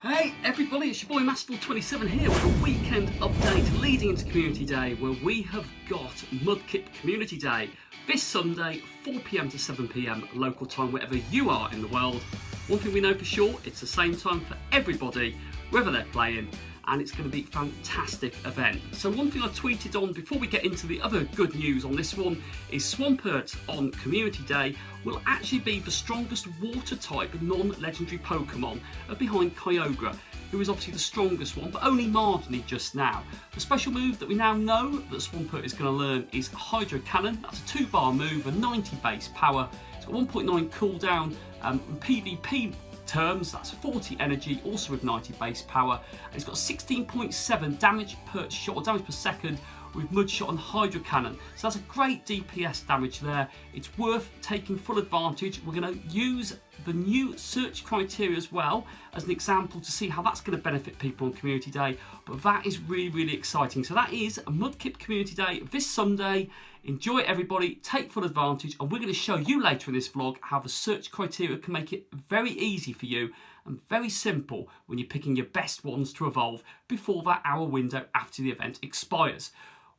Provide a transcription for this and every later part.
Hey everybody, it's your boy Masterful27 here with a weekend update leading into Community Day, where we have got Mudkip Community Day this Sunday, 4 PM to 7 PM local time, wherever you are in the world. One thing we know for sure, it's the same time for everybody, whether they're playing, and it's going to be a fantastic event. So one thing I tweeted on before we get into the other good news on this one is Swampert on Community Day will actually be the strongest water type non-legendary Pokemon behind Kyogre, who is obviously the strongest one, but only marginally just now. The special move that we now know that Swampert is going to learn is Hydro Cannon. That's a 2-bar move, a 90 base power. It's got 1.9 cooldown, PvP terms, that's 40 energy, also with 90 base power. And it's got 16.7 damage per shot, or damage per second, with Mud Shot and Hydro Cannon. So that's a great DPS damage there. It's worth taking full advantage. We're going to use the new search criteria as well as an example to see how that's going to benefit people on Community Day. But that is really, really exciting. So that is Mudkip Community Day this Sunday. Enjoy it, everybody, take full advantage, and we're going to show you later in this vlog how the search criteria can make it very easy for you and very simple when you're picking your best ones to evolve before that hour window after the event expires.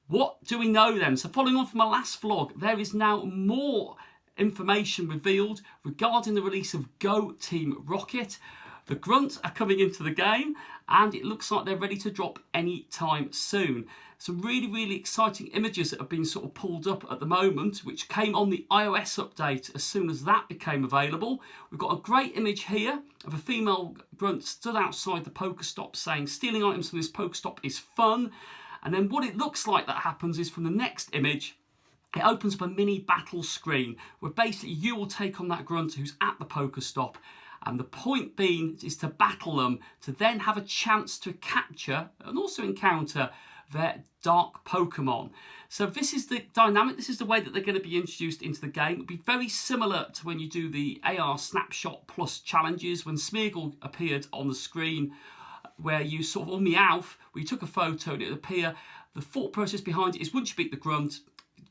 What do we know then? So following on from my last vlog, there is now more information revealed regarding the release of Go Team Rocket. The Grunts are coming into the game, and it looks like they're ready to drop any time soon. Some really, really exciting images that have been sort of pulled up at the moment, which came on the iOS update as soon as that became available. We've got a great image here of a female Grunt stood outside the Pokestop saying, "Stealing items from this Pokestop is fun." And then what it looks like that happens is from the next image, it opens up a mini battle screen where basically you will take on that Grunt who's at the Pokestop. And the point being is to battle them, to then have a chance to capture and also encounter their dark Pokemon. So this is the dynamic, this is the way that they're going to be introduced into the game. It'll be very similar to when you do the AR Snapshot Plus challenges, when Smeargle appeared on the screen, where you sort of, or Meowth, where you took a photo and it would appear. The thought process behind it is once you beat the Grunt,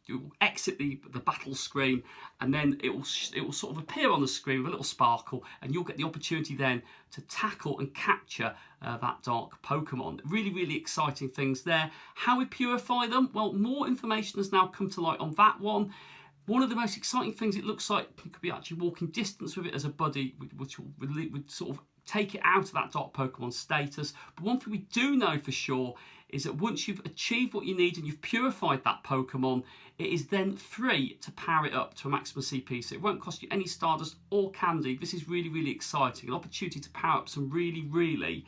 you will exit the battle screen, and then it will sort of appear on the screen with a little sparkle, and you'll get the opportunity then to tackle and capture that dark Pokemon. Really, really exciting things there. How we purify them? Well, more information has now come to light on that one. One of the most exciting things, it looks like you could be actually walking distance with it as a buddy, which would sort of take it out of that dark Pokemon status. But one thing we do know for sure is that once you've achieved what you need and you've purified that Pokemon, it is then free to power it up to a maximum CP. So it won't cost you any Stardust or candy. This is really, really exciting. An opportunity to power up some really, really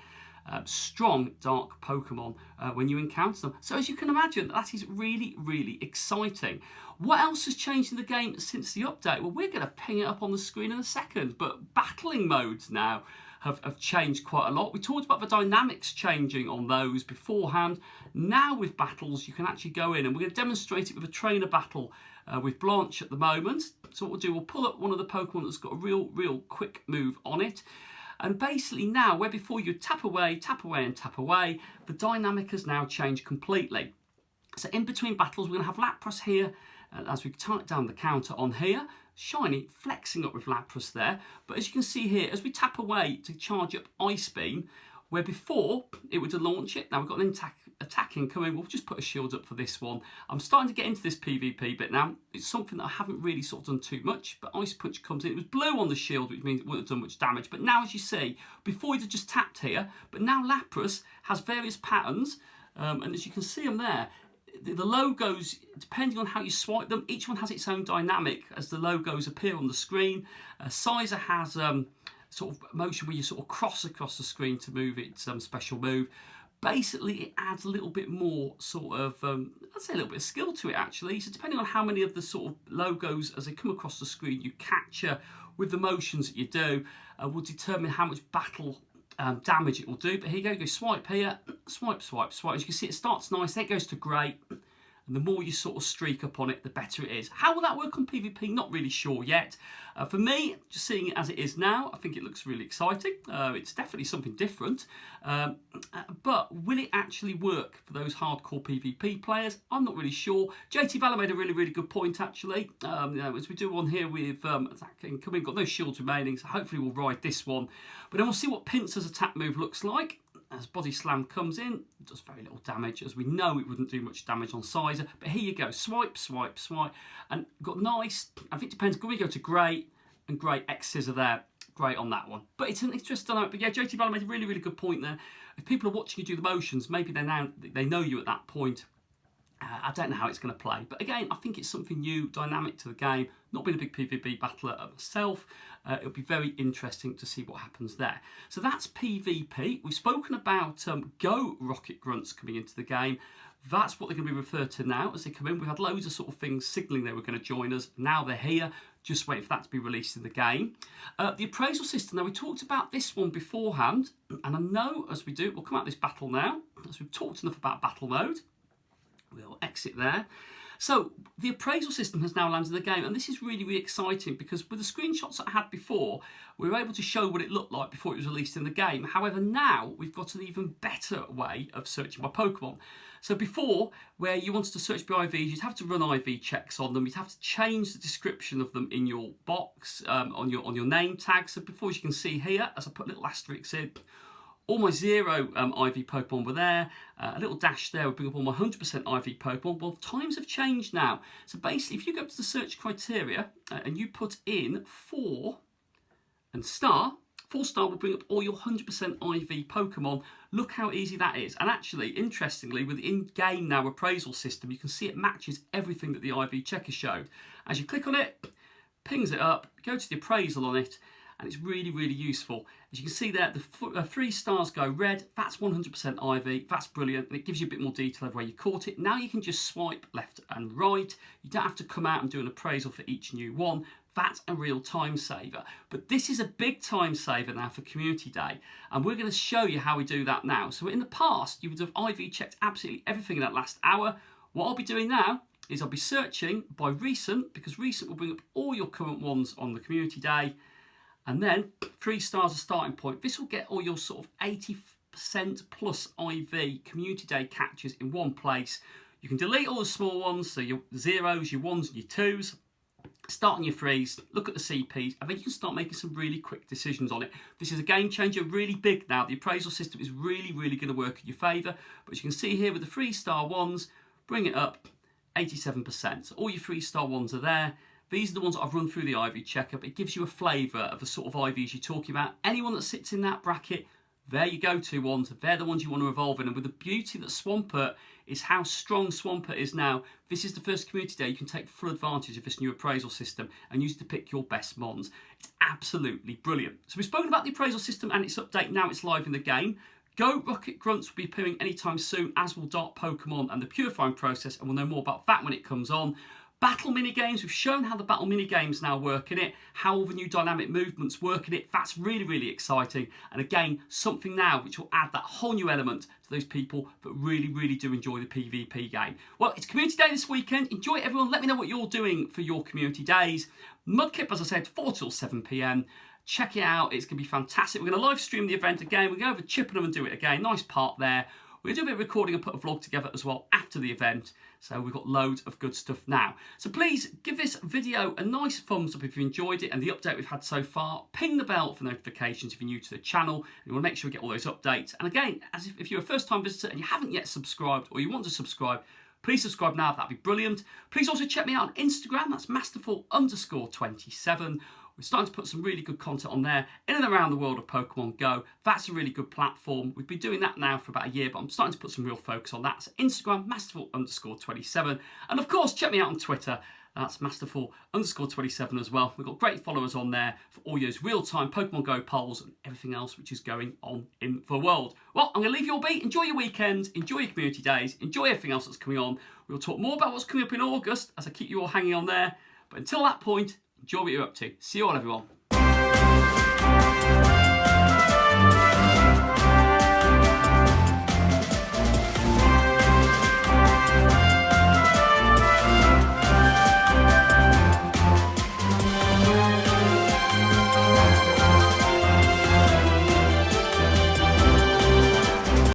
strong dark Pokemon when you encounter them. So as you can imagine, that is really, really exciting. What else has changed in the game since the update? Well, we're going to ping it up on the screen in a second, but battling modes now have changed quite a lot. We talked about the dynamics changing on those beforehand. Now with battles, you can actually go in, and we're going to demonstrate it with a trainer battle with Blanche at the moment. So what we'll do, we'll pull up one of the Pokemon that's got a real quick move on it. And basically now, where before you tap away, and tap away, the dynamic has now changed completely. So in between battles, we're going to have Lapras here, as we type down the counter on here. Shiny, flexing up with Lapras there. But as you can see here, as we tap away to charge up Ice Beam, where before it would launch it, now we've got an attack incoming. We'll just put a shield up for this one. I'm starting to get into this PvP bit now. It's something that I haven't really sort of done too much, but Ice Punch comes in. It was blue on the shield, which means it wouldn't have done much damage. But now, as you see, before you'd have just tapped here, but now Lapras has various patterns, and as you can see them there, the logos, depending on how you swipe them, each one has its own dynamic as the logos appear on the screen. Sizer has sort of motion where you sort of cross across the screen to move its special move. Basically, it adds a little bit more sort of, I'd say a little bit of skill to it actually. So depending on how many of the sort of logos as they come across the screen you capture with the motions that you do, will determine how much battle damage it will do. But here you go swipe here, swipe. As you can see, it starts nice, then it goes to grey, and the more you sort of streak up on it, the better it is. How will that work on PvP? Not really sure yet. For me, just seeing it as it is now, I think it looks really exciting. It's definitely something different, but will it actually work for those hardcore PvP players? I'm not really sure. JT Valor made a really good point actually. You know, as we do one here with attack incoming, got no shields remaining, so hopefully we'll ride this one. But then we'll see what Pincers' attack move looks like. As Body Slam comes in, it does very little damage. As we know, it wouldn't do much damage on Sizer. But here you go, swipe, swipe, swipe. And got nice, I think it depends, can we go to great, and great X-Scissor there. Great on that one. But it's an interesting dynamic. But yeah, JT Valor made a really good point there. If people are watching you do the motions, maybe they know you at that point. I don't know how it's going to play, but again, I think it's something new, dynamic to the game. Not being a big PvP battler myself, it'll be very interesting to see what happens there. So that's PvP. We've spoken about Go Rocket Grunts coming into the game. That's what they're going to be referred to now as they come in. We've had loads of sort of things signalling they were going to join us. Now they're here. Just waiting for that to be released in the game. The appraisal system. Now we talked about this one beforehand, and I know as we do, we'll come out of this battle now. As we've talked enough about battle mode. We'll exit there. So the appraisal system has now landed in the game, and this is really exciting because with the screenshots that I had before, we were able to show what it looked like before it was released in the game. However, now we've got an even better way of searching by Pokemon. So before, where you wanted to search by IVs, you'd have to run IV checks on them. You'd have to change the description of them in your box, on your name tag. So before, as you can see here, as I put little asterisks in, all my 0 IV Pokemon were there. A little dash there would bring up all my 100% IV Pokemon. Well, times have changed now. So basically, if you go up to the search criteria and you put in 4 and star, 4-star will bring up all your 100% IV Pokemon. Look how easy that is. And actually, interestingly, with the in-game now appraisal system, you can see it matches everything that the IV checker showed. As you click on it, pings it up, go to the appraisal on it, and it's really useful. As you can see there, the 3 stars go red. That's 100% IV. That's brilliant, and it gives you a bit more detail of where you caught it. Now you can just swipe left and right. You don't have to come out and do an appraisal for each new one. That's a real time saver. But this is a big time saver now for Community Day, and we're going to show you how we do that now. So in the past, you would have IV checked absolutely everything in that last hour. What I'll be doing now is I'll be searching by recent, because recent will bring up all your current ones on the Community Day. And then 3 stars a starting point. This will get all your sort of 80% plus IV Community Day catches in one place. You can delete all the small ones, so your 0s, your 1s and your 2s. Start on your 3s, look at the CPs, and then you can start making some really quick decisions on it. This is a game changer, really big now. The appraisal system is really going to work in your favour. But as you can see here with the 3-star ones, bring it up 87%. So all your 3-star ones are there. These are the ones that I've run through the IV checkup. It gives you a flavour of the sort of IVs you're talking about. Anyone that sits in that bracket, they're your go-to ones. They're the ones you want to evolve in. And with the beauty that Swampert is how strong Swampert is now, this is the first Community Day. You can take full advantage of this new appraisal system and use it to pick your best mons. It's absolutely brilliant. So we've spoken about the appraisal system and its update. Now it's live in the game. Go Rocket Grunts will be appearing anytime soon, as will Dark Pokemon and the purifying process, and we'll know more about that when it comes on. Battle minigames, we've shown how the battle minigames now work in it, how all the new dynamic movements work in it. That's really exciting. And again, something now which will add that whole new element to those people that really do enjoy the PvP game. Well, it's Community Day this weekend. Enjoy it, everyone. Let me know what you're doing for your Community Days. Mudkip, as I said, 4 till 7 PM. Check it out. It's going to be fantastic. We're going to live stream the event again. We're going to go over Chippenham and do it again. Nice part there. We're going to do a bit of recording and put a vlog together as well after the event. So we've got loads of good stuff now. So please give this video a nice thumbs up if you enjoyed it and the update we've had so far. Ping the bell for notifications if you're new to the channel. And you want to make sure we get all those updates. And again, as if you're a first-time visitor and you haven't yet subscribed or you want to subscribe, please subscribe now. That'd be brilliant. Please also check me out on Instagram. That's masterful_27. We're starting to put some really good content on there in and around the world of Pokemon Go. That's a really good platform. We've been doing that now for about a year, but I'm starting to put some real focus on that. So Instagram, masterful_27. And of course, check me out on Twitter. That's masterful_27 as well. We've got great followers on there for all those real-time Pokemon Go polls and everything else which is going on in the world. Well, I'm going to leave you all be. Enjoy your weekend, enjoy your Community Days, enjoy everything else that's coming on. We'll talk more about what's coming up in August as I keep you all hanging on there. But until that point, enjoy what you're up to. See you all, everyone.